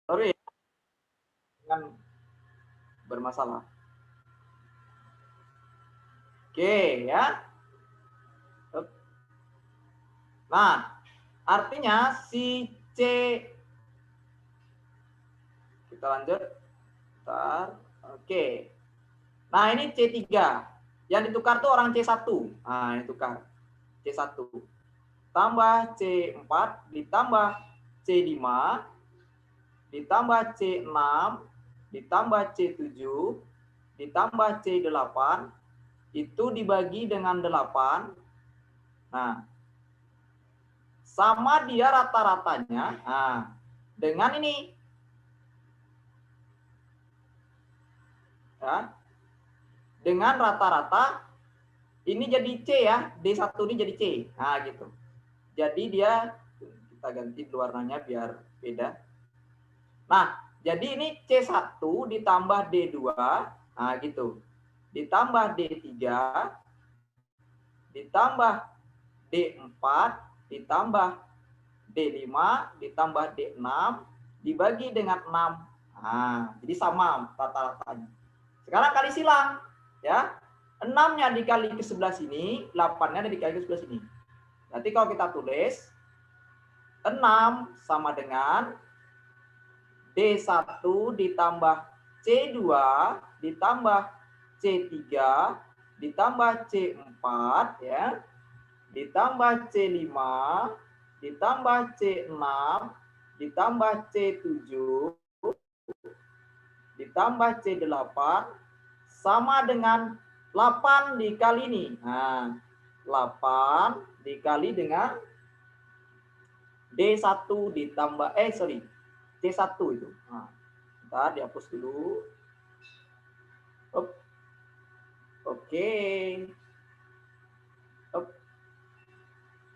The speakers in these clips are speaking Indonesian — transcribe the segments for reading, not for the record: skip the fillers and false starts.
Sorry, jangan bermasalah. Oke, ya. Nah, artinya si C, kita lanjut. Bentar. Oke. Nah, ini C3. Yang ditukar tuh orang C1. Nah, ini tukar. C1. Tambah C4, ditambah C5, ditambah C6, ditambah C7, ditambah C8, itu dibagi dengan 8. Nah, sama dia rata-ratanya. Nah, dengan ini. Ya, dengan rata-rata ini jadi C ya, D1 ini jadi C. Nah, gitu. Jadi dia, kita ganti warnanya biar beda. Nah, jadi ini C1 ditambah D2, nah gitu. Ditambah D3, ditambah D4, ditambah D5, ditambah D6, dibagi dengan 6. Nah, jadi sama rata-ratanya. Sekarang kali silang, ya. 6-nya dikali ke sebelah sini, 8-nya dikali ke sebelah sini. Berarti kalau kita tulis 6 sama dengan D1 ditambah C2 ditambah C3 ditambah C4 ya, ditambah C5 ditambah C6 ditambah C7 ditambah C8 sama dengan 8 dikali ini. Nah, 8 dikali dengan D1 ditambah C1 itu. Nah, bentar dihapus dulu. Oke.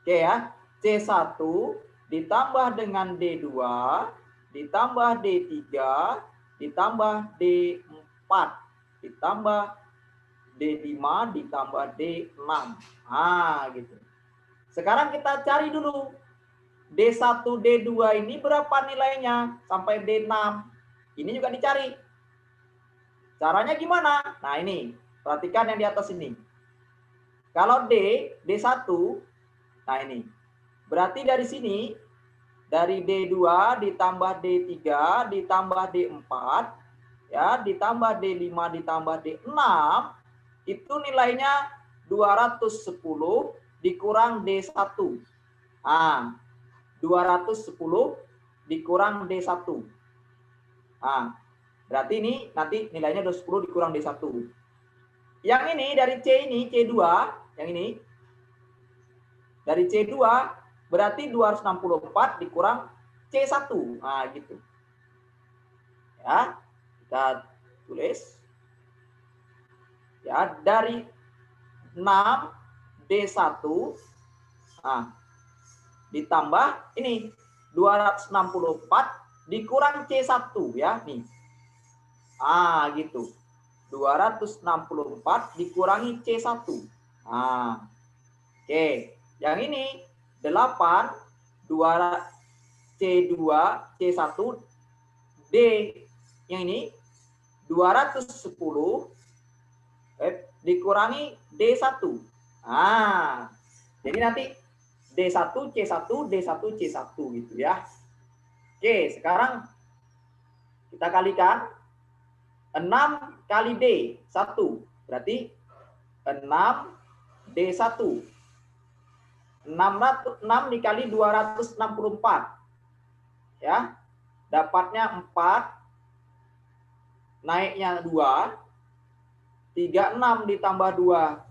Oke ya. C1 ditambah dengan D2 ditambah D3 ditambah D4 ditambah D5 ditambah D6. Nah, gitu. Sekarang kita cari dulu D1, D2 ini berapa nilainya sampai D6. Ini juga dicari. Caranya gimana? Nah, ini. Perhatikan yang di atas ini. Kalau D1, nah ini. Berarti dari sini, dari D2 ditambah D3 ditambah D4, ya, ditambah D5 ditambah D6, itu nilainya 210 dikurang D1. Nah, 210 dikurang D1. Nah, berarti ini nanti nilainya 210 dikurang D1. Yang ini dari C ini, C2, yang ini. Dari C2 berarti 264 dikurang C1. Nah, gitu. Ya, kita tulis. Ya, dari 6 D1 nah, ditambah ini 264 dikurang C1 ya, nih. Ah, gitu. 264 dikurangi C1. Nah. Oke, yang ini 8 2 C2 C1 D yang ini 210 dikurangi D1. Nah, jadi nanti D1 C1 D1 C1 gitu ya. Oke, sekarang kita kalikan 6 kali D1 berarti 6 D1. 6 dikali 264 ya, dapatnya 4, naiknya 2, 36 ditambah 2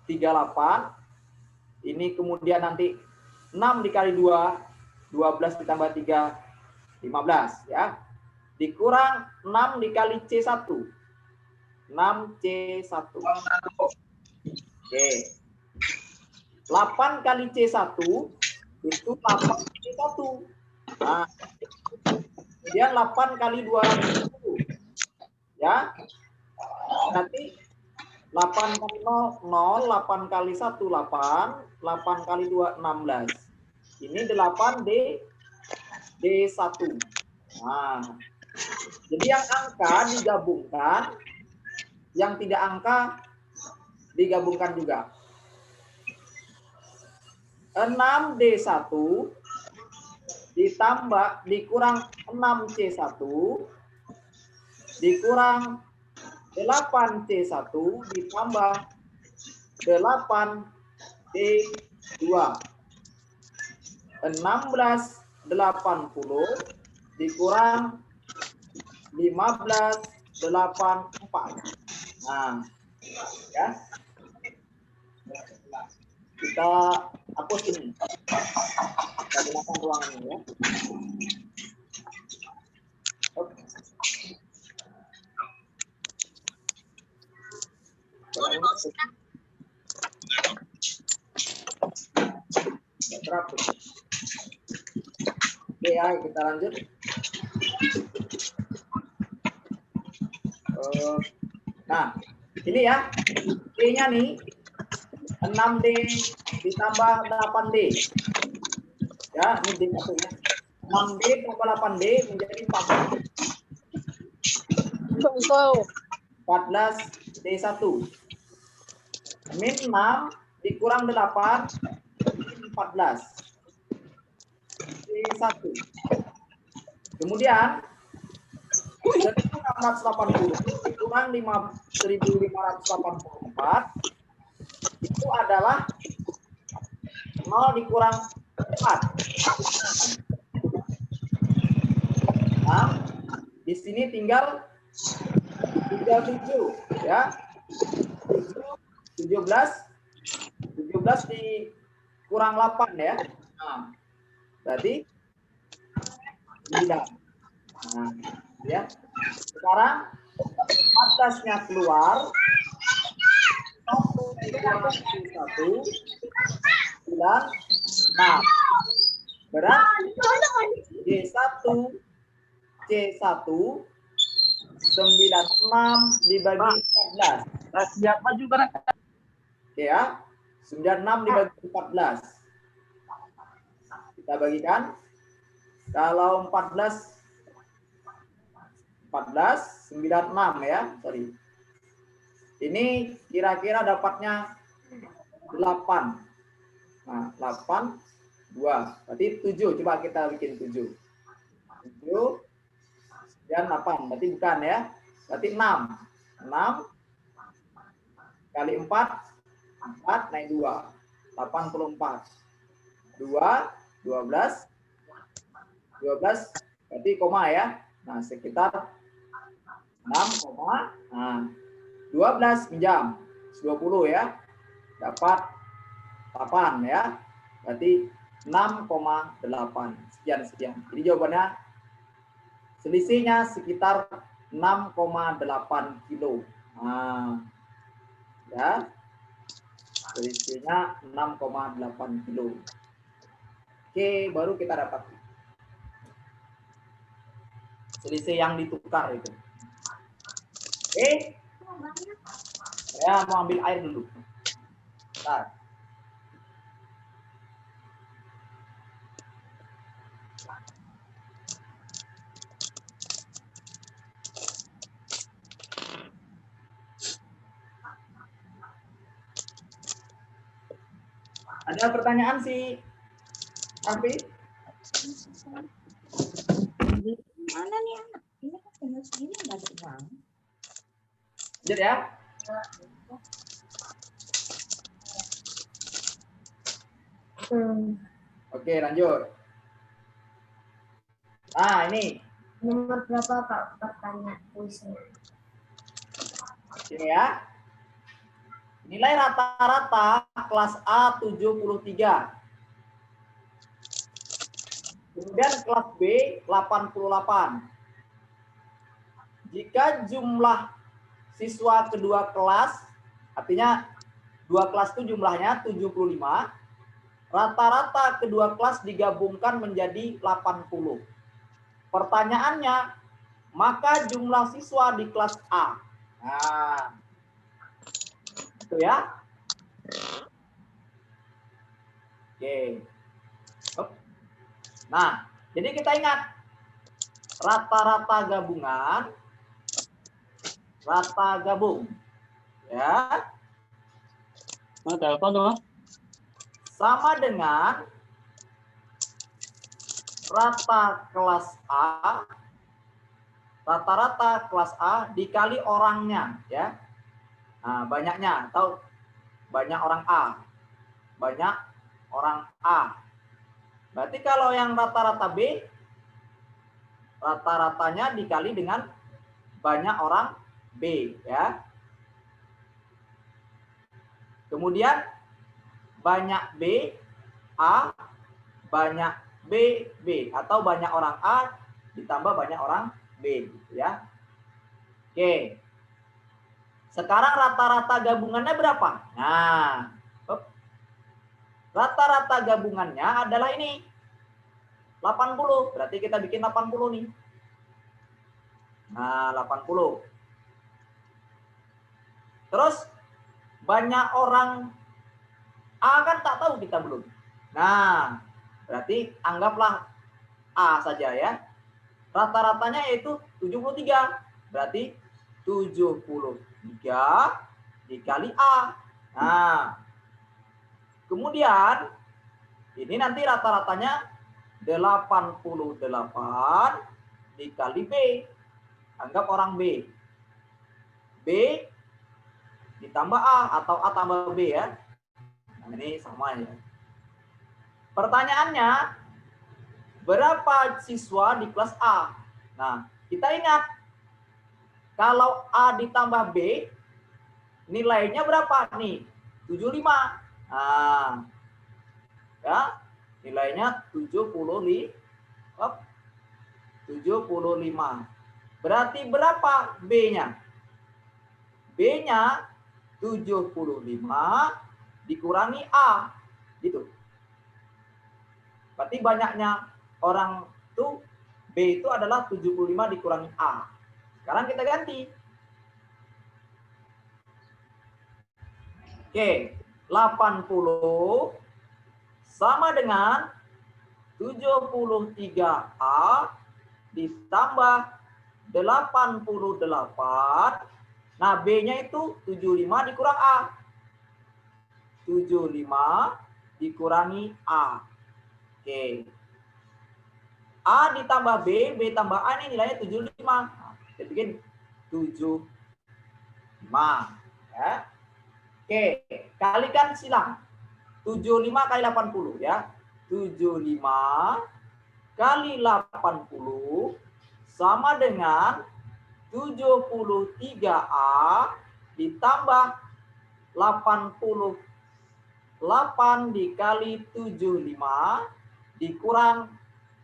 38, ini kemudian nanti 6 dikali 2 12 ditambah 3 15 ya, dikurang 6 dikali C1 6C1. Oke, 8 kali C1 itu 8 C1. Nah, kemudian 8 kali 210 ya. Nanti 8 kali 0 0, 8 kali 1 8, 8 kali 2 16. Ini 8 D1. Nah, jadi yang angka digabungkan, yang tidak angka digabungkan juga. 6D1 ditambah dikurang 6C1 dikurang 8C1 ditambah 8D2. 1680 dikurang 1584. Nah, ya. Kita hapus ini. Kita gunakan ruangan ini ya. Oke. Oke ya, kita lanjut. Nah, ini ya, D-nya nih 6D ditambah 8D. Ya, ini D1 ya. 6D tambah 8D menjadi 14. 14D1. Min 6 dikurang 8 14. D1. Kemudian 1680 dikurang 1584 itu adalah 0 dikurang 4. Nah, di sini tinggal 37 ya. 17 dikurang 8 ya. Nah, berarti 9. Nah, ya. Sekarang 14-nya keluar. 1 dikurang 1 9. Nah, berarti D1 C1 96 dibagi 14. Siapa juga? Ya, 96 dibagi 14. Kita bagikan. Kalau 14 96 ya, sorry. Ini kira-kira dapatnya 8. Nah, 8 2. Berarti 7. Coba kita bikin 7. 7 dan 8. Berarti bukan ya. Berarti 6. 6 kali 4 naik 2. 84. 2 12 berarti koma ya. Nah, sekitar 6, nah 12 pinjam 20 ya. Dapat 8 ya. Berarti 6,8. Sekian. Jadi jawabannya selisihnya sekitar 6,8 kilo. Nah, ya. Selisihnya 6,8 kilo. Oke, baru kita dapat selisih yang ditukar itu. Oke. Saya mau ambil air dulu. Bentar. Ada pertanyaan sih, Afi? Mana nih anak? Ini kan tinggal segini nggak ada uang. Lanjut ya. Oke, lanjut. Nah, ini. Nomor berapa Pak pertanyaan kuisnya? Ini ya. Nilai rata-rata kelas A 73. Kemudian kelas B 88. Jika jumlah siswa kedua kelas, artinya dua kelas itu jumlahnya 75, rata-rata kedua kelas digabungkan menjadi 80. Pertanyaannya, maka jumlah siswa di kelas A. Nah, itu ya. Oke. Nah, jadi kita ingat rata-rata gabungan, rata gabung. Ya. Mana telepon tuh? Sama dengan rata kelas A, rata-rata kelas A dikali orangnya, ya. Nah, banyaknya atau banyak orang A. Banyak orang A. Berarti kalau yang rata-rata B, rata-ratanya dikali dengan banyak orang B, ya. Kemudian banyak B, A, banyak B, B. Atau banyak orang A ditambah banyak orang B, gitu ya. Oke. Sekarang rata-rata gabungannya berapa? Nah, rata-rata gabungannya adalah ini. 80. Berarti kita bikin 80 nih. Nah, 80. Terus banyak orang A kan tak tahu kita belum. Nah, berarti anggaplah A saja ya. Rata-ratanya yaitu 73. Berarti 73 dikali A. Nah, kemudian ini nanti rata-ratanya 88 dikali B. Anggap orang B. B ditambah A atau A tambah B ya. Nah, ini sama ya. Pertanyaannya, berapa siswa di kelas A? Nah, kita ingat, kalau A ditambah B, nilainya berapa nih? 75. Nah, ya, nilainya 75. Berarti berapa B-nya? B-nya 75 dikurangi A. Gitu. Berarti banyaknya orang itu B itu adalah 75 dikurangi A. Sekarang kita ganti. Oke, 80 sama dengan 73A ditambah 88. Nah, B-nya itu 75 dikurang A. 75 dikurangi A. Oke. A ditambah B, B tambah A ini nilainya 75. Nah, kita bikin 75. Ya. Oke, kalikan silang. 75 kali 80 ya. 75 kali 80 sama dengan 73A ditambah 88 dikali 75 dikurang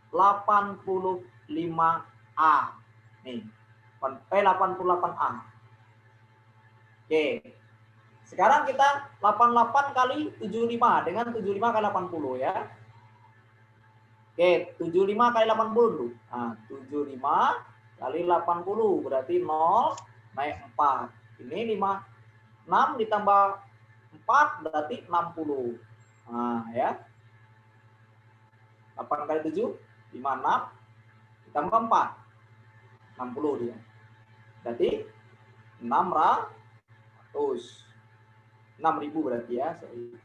85A. Nih, 88A. Oke. Sekarang kita 88 kali 75 dengan 75 kali 80 ya. Oke, 75 kali 80 dulu. Nah, 75 kali 80 berarti 0 naik 4. Ini 6 ditambah 4 berarti 60. Nah, ya. 8 kali 7 56 ditambah 4 60 dia. Berarti 600. 6.000 berarti ya, sorry.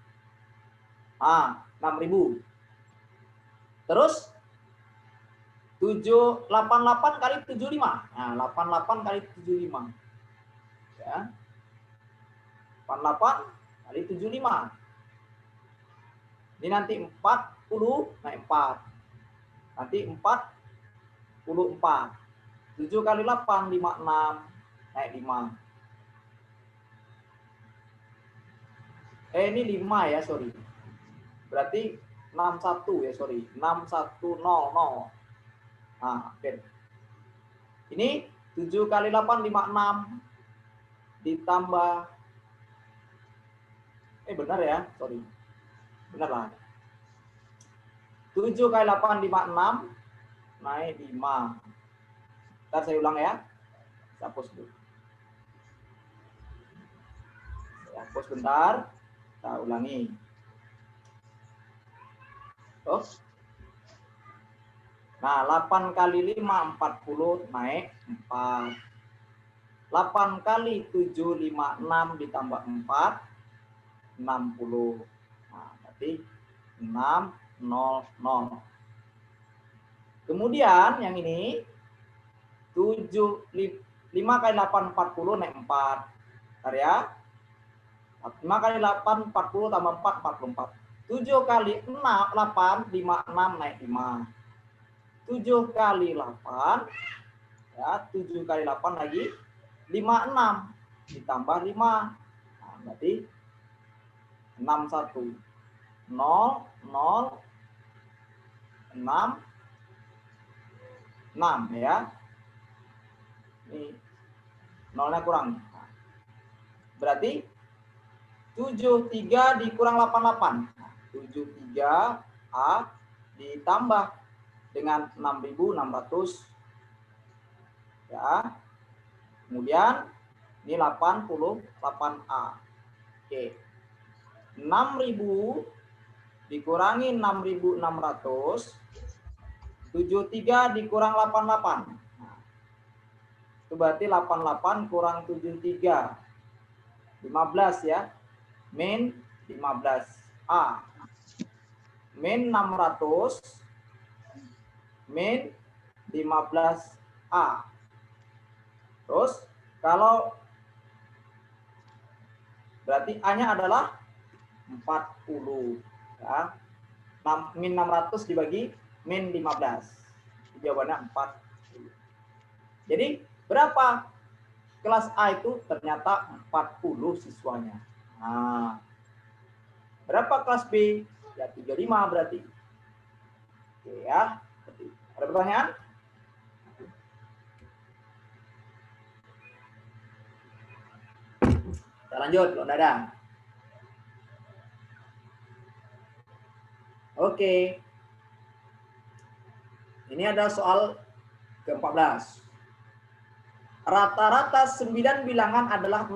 6.000. Terus 788 kali 75. Nah, 88 kali 75. Ya. 88 kali 75. Ini nanti 40 naik 4. Nanti 44. 7 kali 8 56 naik 5. Ini 5 ya, sorry. Berarti 61 ya, sorry. 6100. Nah, oke. Ini 7 kali 8 56 ditambah benar ya, sorry. Benar lah. 7 kali 8 56 naik 5. Ntar saya ulang ya. Saya hapus dulu. Saya hapus bentar. Kita ulangi. Oh. Nah, 8 kali 5, 40 naik 4. 8 kali 7, 5, 6 ditambah 4, 60. Nah, berarti 600. Kemudian yang ini 5 kali 8, 40 naik 4. Bentar ya. 5 kali 8, 40 tambah 4, 44. 7 kali 6, 8, 56 naik 5. 7 kali 8, ya 7 kali 8 lagi 56 ditambah 5. Nah, berarti 61. 0, 0, 6, 6 ya. Ini nolnya kurang. Nah, berarti 73 dikurang 88. 73A ditambah dengan 6.600 ya. Kemudian ini 88A. Oke. 6.000 dikurangi 6.600, 73 dikurang 88. Nah, itu berarti 88 kurang 73. 15 ya. Min 15A. Min 600 min 15A. Terus kalau berarti A-nya adalah 40 ya. Min 600 dibagi min 15. Jawabannya 40. Jadi berapa kelas A itu? Ternyata 40 siswanya. Nah, berapa kelas B? Ya 35 berarti. Oke ya. Ada pertanyaan? Kita lanjut, Bro Dadang. Oke. Ini ada soal ke-14. Rata-rata 9 bilangan adalah 6.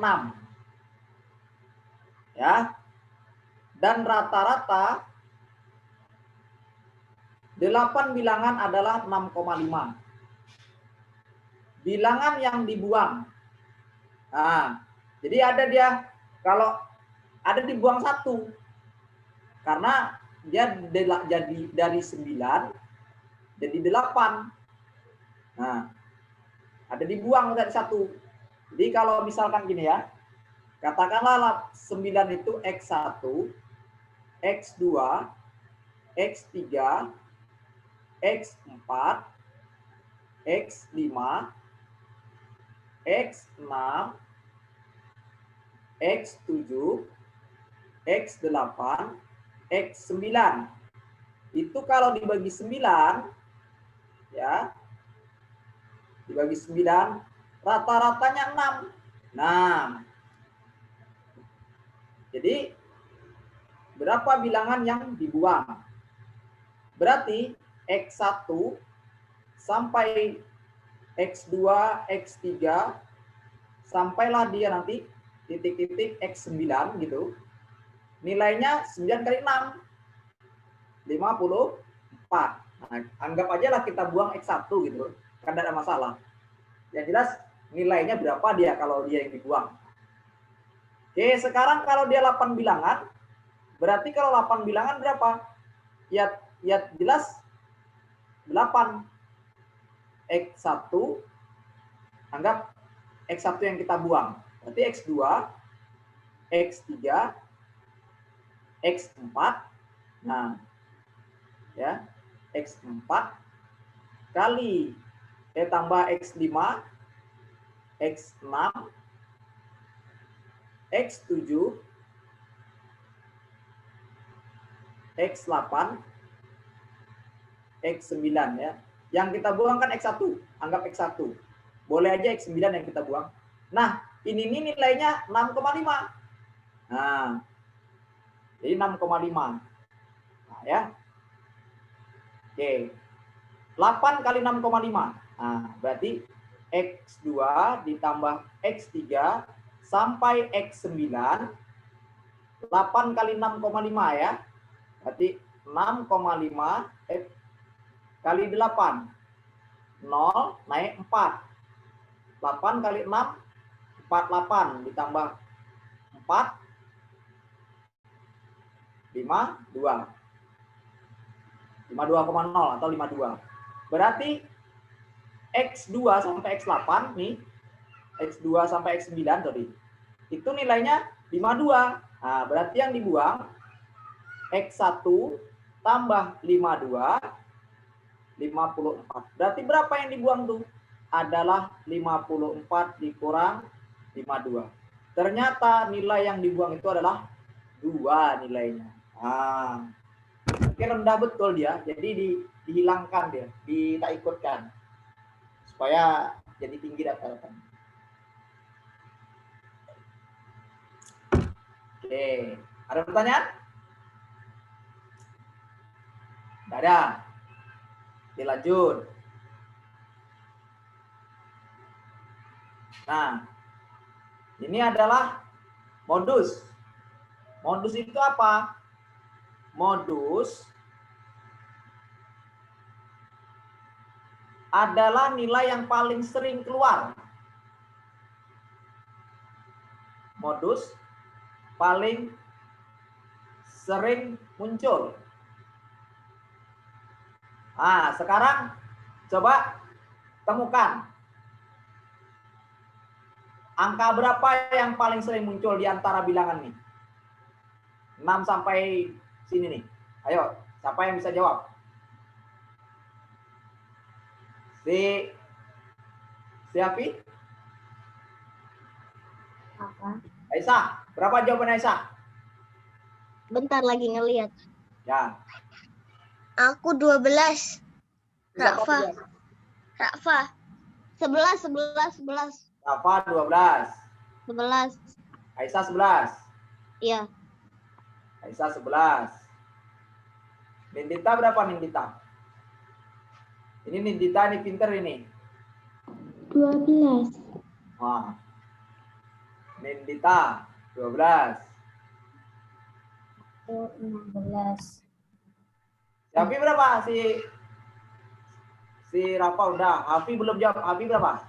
Ya. Dan rata-rata 8 bilangan adalah 6,5. Bilangan yang dibuang. Nah, jadi ada dia kalau ada dibuang 1. Karena dia jadi dari 9 jadi 8. Nah, ada dibuang dari 1. Jadi kalau misalkan gini ya, katakanlah 9 itu X1, X2, X3, X4, X5, X6, X7, X8, X9. Itu kalau dibagi 9, ya, dibagi 9, rata-ratanya 6. Nah, jadi berapa bilangan yang dibuang? Berarti X1 sampai X2, X3, sampailah dia nanti titik-titik X9 gitu. Nilainya 9 kali 6. 54. Nah, anggap aja lah kita buang X1 gitu. Kan tidak ada masalah. Yang jelas nilainya berapa dia kalau dia yang dibuang. Oke, sekarang kalau dia 8 bilangan, berarti kalau 8 bilangan berapa? Ya jelas 8. X1, anggap X1 yang kita buang. Berarti X2, X3, X4. Nah, ya, X4 kali tambah X5, X6, X7, X8, X9 ya. Yang kita buang kan X1, anggap X1. Boleh aja X9 yang kita buang. Nah, ini nilainya 6,5. Nah, jadi 6,5. Nah, ya. Oke. 8 kali 6,5. Nah, berarti X2 ditambah X3 sampai X9. 8 kali 6,5 ya. Berarti 6,5 kali 8. 0 naik 4. 8 kali 6, 48 ditambah 4, 52. 52,0 atau 52. Berarti X2 sampai X8 nih, X2 sampai X9 tadi, itu nilainya 52. Nah, berarti yang dibuang X1 tambah 52, 54. Berarti berapa yang dibuang tuh? Adalah 54 dikurang 52. Ternyata nilai yang dibuang itu adalah 2 nilainya. Nah, oke, rendah betul dia. Jadi dihilangkan dia, tidak ikutkan. Supaya jadi tinggi data-datanya. Oke, ada pertanyaan? Tidak ada. Oke, lanjut. Nah, ini adalah modus. Modus itu apa? Modus adalah nilai yang paling sering keluar. Modus paling sering muncul. Nah, sekarang coba temukan angka berapa yang paling sering muncul di antara bilangan nih. 6 sampai sini nih. Ayo, siapa yang bisa jawab? Si Afi? Apa? Aisyah, berapa jawaban Aisyah? Bentar lagi ngelihat. Ya. Aku 12. Rafa. Rafa. 11. Rafa 12. 11. Aisyah 11. Iya. Aisyah 11. Nindita berapa Nindita? Ini Nindita ini pinter ini. 12. Wah. Nindita 12. 16. Hafi berapa? Si Rafa udah. Hafi belum jawab. Hafi berapa?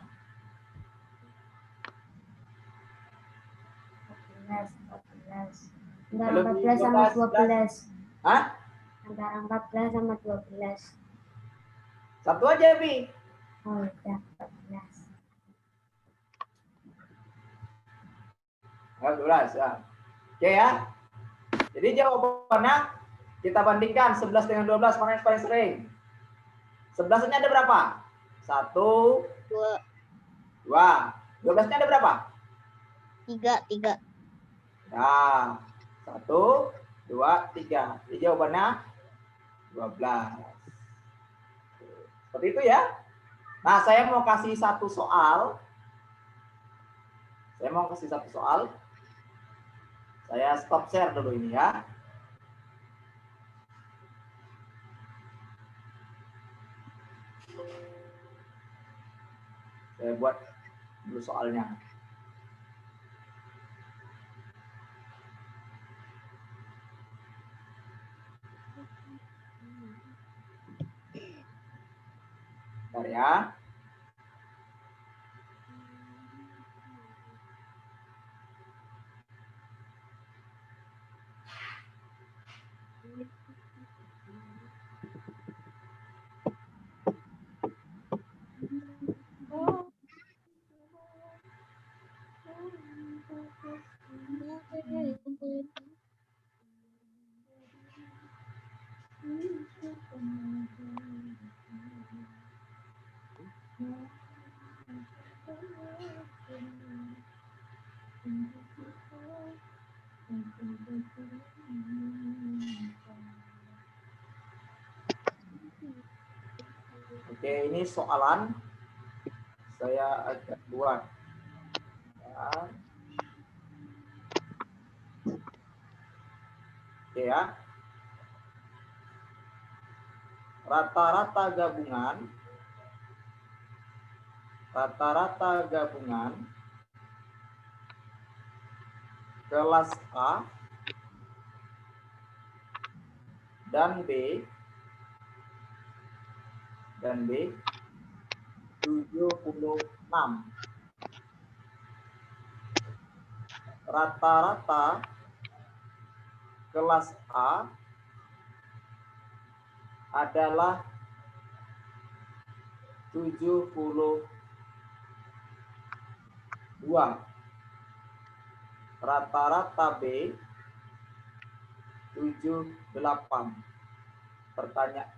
14. Antara 14 sama 12. Hah? Antara 14 sama 12. Satu aja, Hafi. Oh, udah 14. 12 ya. Oke ya. Jadi jawabannya kita bandingkan 11 dengan 12 mana yang paling sering? 11-nya ada berapa? 1, 2. 12-nya ada berapa? 3. Ya. 1, 2, 3. Jadi jawabannya 12. Seperti itu ya. Nah, saya mau kasih satu soal. Saya stop share dulu ini ya. Saya buat dulu soalnya. Bentar ya. Oke, ini soalan saya agak buat. Ya. Oke ya. Rata-rata gabungan kelas A dan B dan B 76. Rata-rata kelas A adalah 72. Rata-rata B 78. Pertanyaan,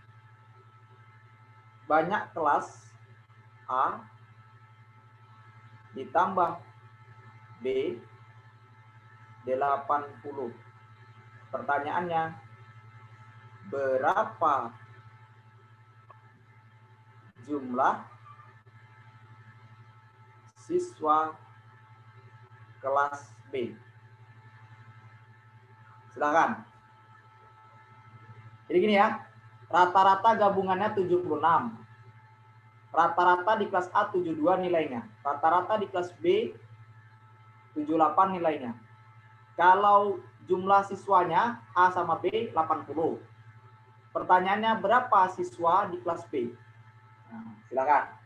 banyak kelas A ditambah B 80. Pertanyaannya, berapa jumlah siswa kelas B? Silakan. Jadi gini ya, rata-rata gabungannya 76. Rata-rata di kelas A 72 nilainya. Rata-rata di kelas B 78 nilainya. Kalau jumlah siswanya A sama B 80. Pertanyaannya, berapa siswa di kelas B? Nah, silakan.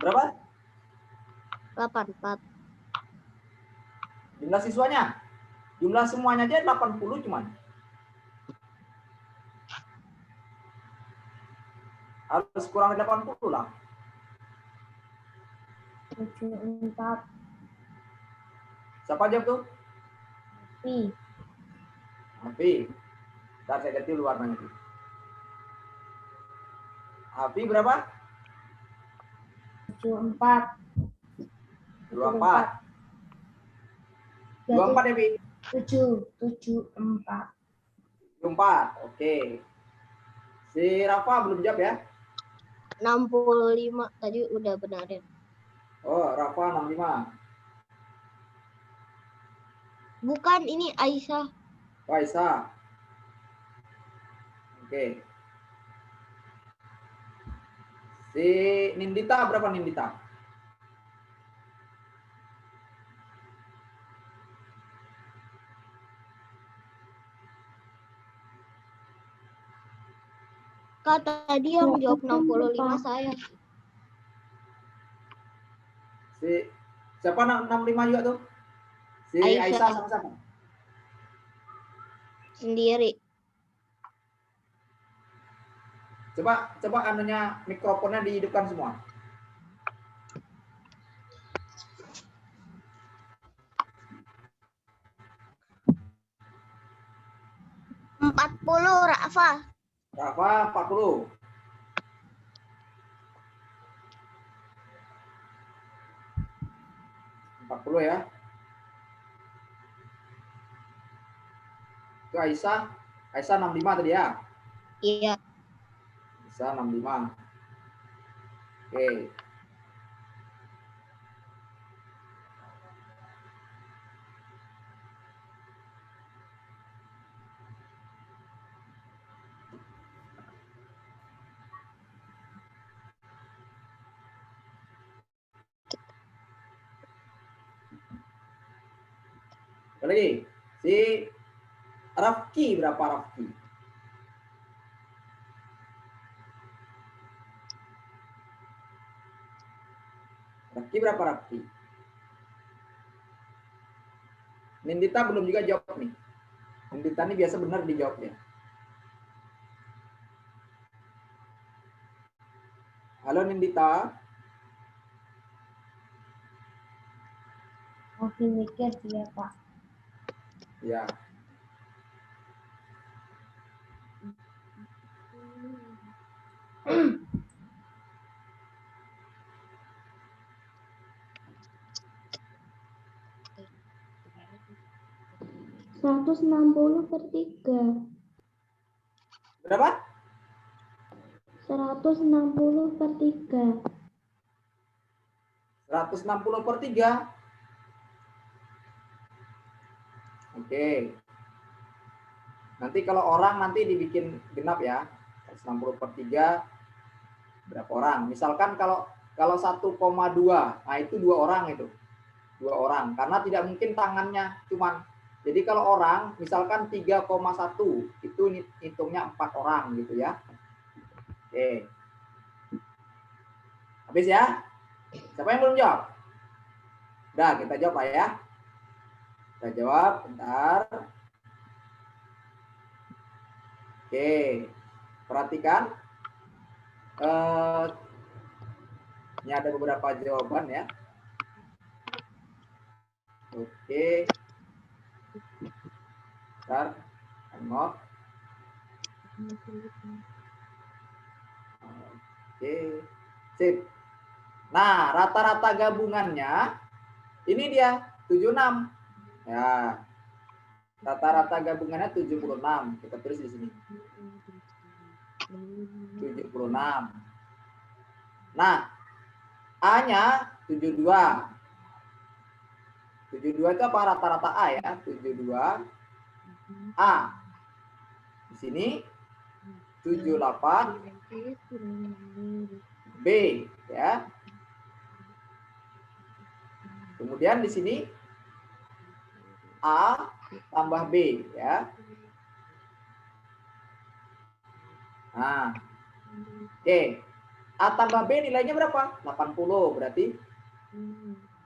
Berapa? 84. Jumlah siswanya? Jumlah semuanya aja 80 cuman. Harus kurang 80 lah. 74. Siapa jawab tuh? Pi. Api. Ntar saya ganti dulu warnanya. Api berapa? 74. 24. 24 ya, Pi? 74. 24. Oke. Si Rafa belum jawab ya? 65 tadi udah benerin. Oh, Rafa 65. Bukan, ini Aisyah. Faisa. Oke. Si Nindita berapa Nindita? Kak, tadi yang jawab 65 saya. Si siapa 65 juga tuh? Si Aisyah. Aisyah sama siapa? Sendiri. Coba anunya mikrofonnya dihidupkan semua. Rafa. Rafa 40. Ya. Itu Aisyah 65 tadi ya? Iya. Aisyah 65. Oke. Lagi. Si Rafki berapa Rafki? Rafki berapa Rafki? Nindita belum juga jawab nih. Nindita ini biasa benar dijawabnya. Halo Nindita. Masih mikir dia, Pak. Ya. Seratus 160/3. Berapa? 160/3. 160/3. Oke. Nanti kalau orang nanti dibikin genap ya. 160/3 berapa orang? Misalkan kalau 1,2, nah itu 2 orang itu. 2 orang. Karena tidak mungkin tangannya cuman. Jadi kalau orang misalkan 3,1 itu hitungnya 4 orang gitu ya. Oke. Habis ya? Siapa yang belum jawab? Udah, kita jawab lah ya. Kita jawab, bentar. Oke, perhatikan. Ini ada beberapa jawaban ya. Oke. Bentar, tengok. Oke, sip. Nah, rata-rata gabungannya ini dia 76. Ya. Rata-rata gabungannya 76. Kita tulis di sini. 76. Nah, A-nya 72. 72 itu apa rata-rata A ya? 72 A. Di sini 78 B ya. Kemudian di sini A tambah B ya. Nah. Oke. A tambah B nilainya berapa? 80. Berarti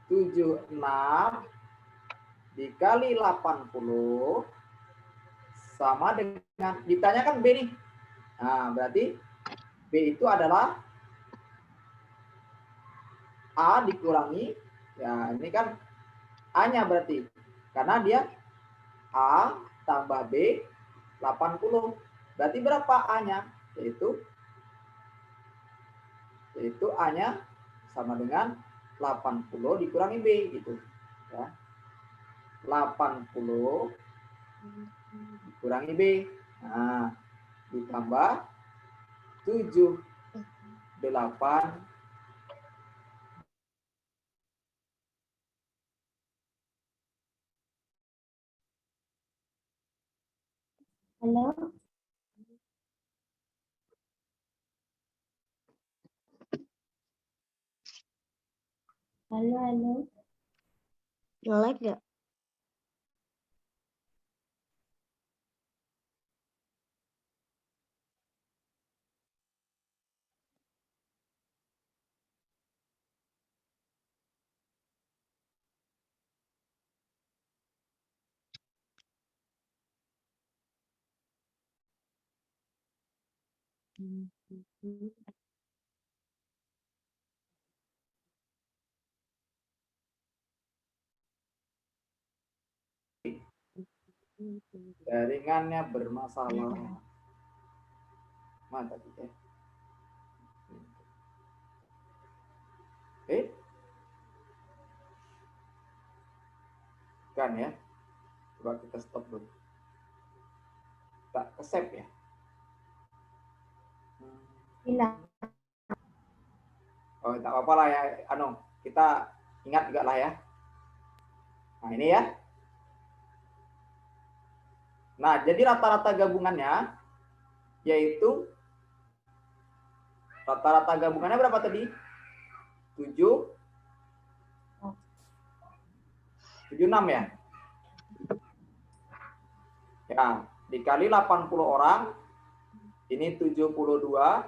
76 dikali 80 sama dengan, ditanyakan B nih. Nah, berarti B itu adalah A dikurangi, ya ini kan A-nya berarti. Karena dia A tambah B 80. Berarti berapa A-nya? Yaitu A-nya sama dengan 80 dikurangi B gitu. Ya. 80 dikurangi B. Nah, ditambah 7 8 Halo? Halo? Nge-lag gak? jaringannya bermasalah. Mantap ya. Kan ya. Coba kita stop dulu. Tak ke-save ya. Hilang. Oh, tak apa-apa lah ya. Kita ingat juga lah ya. Nah, ini ya. Nah, jadi rata-rata gabungannya yaitu rata-rata gabungannya berapa tadi? 76 ya? Ya, dikali 80 orang, ini 72,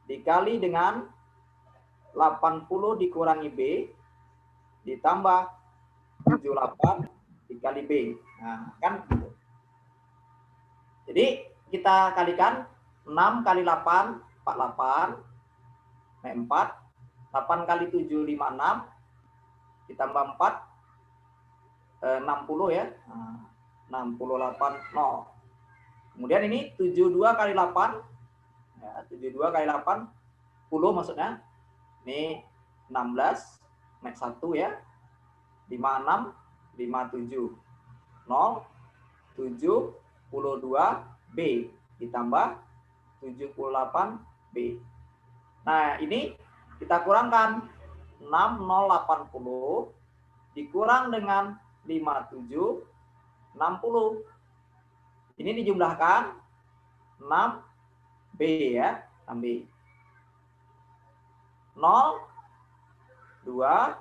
dikali dengan 80 dikurangi B, ditambah 78 dikali B. Nah, kan gitu. Jadi kita kalikan 6 kali 8, 48, 4, 8 kali 7, 56, ditambah 4, 60 ya. Nah, 68, 0. Kemudian ini 72 kali 8, ya, 72 kali 8, 10 maksudnya. Ini 16, naik 1 ya. 56, 57, 0, 72B ditambah 78B. Nah, ini kita kurangkan 6080 dikurang dengan 57, 60. Ini dijumlahkan 6B ya, 6B. 0, 2,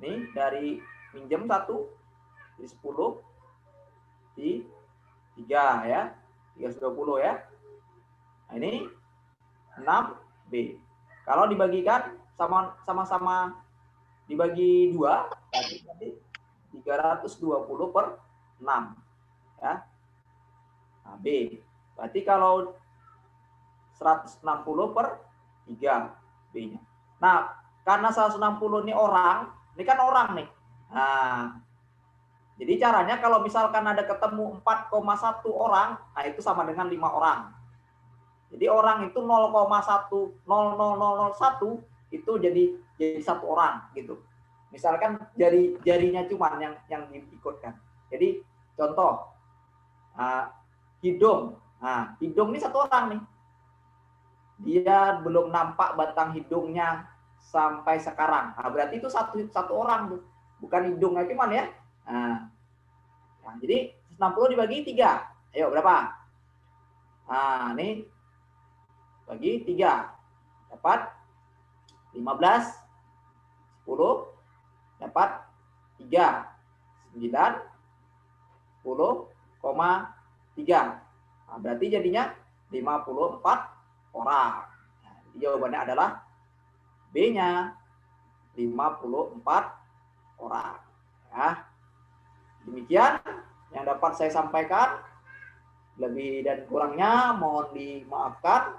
nih dari minjem 1, di 10, di 3 ya, 320 ya. Nah, ini 6B. Kalau dibagikan sama-sama dibagi 2, berarti 320 per 6 ya. Nah, B. Berarti kalau 160 per 3 B-nya. Nah, karena 160 ini orang, ini kan orang nih. Nah, jadi caranya kalau misalkan ada ketemu 4,1 orang, nah itu sama dengan 5 orang. Jadi orang itu 0,10001 itu jadi 1 orang gitu. Misalkan jarinya cuman yang diikutkan. Jadi contoh hidung. Nah, hidung ini 1 orang nih. Dia belum nampak batang hidungnya sampai sekarang. Nah, berarti itu satu orang tuh. Bukan hidungnya cuman ya. Nah, jadi 60 dibagi 3. Ayo berapa? Nah, ini bagi 3. Dapat 15. 10. Dapat 3. 9. 10,3. Nah, berarti jadinya 54 orang. Nah, jawabannya adalah B-nya 54 orang. Ya. Demikian yang dapat saya sampaikan. Lebih dan kurangnya mohon dimaafkan.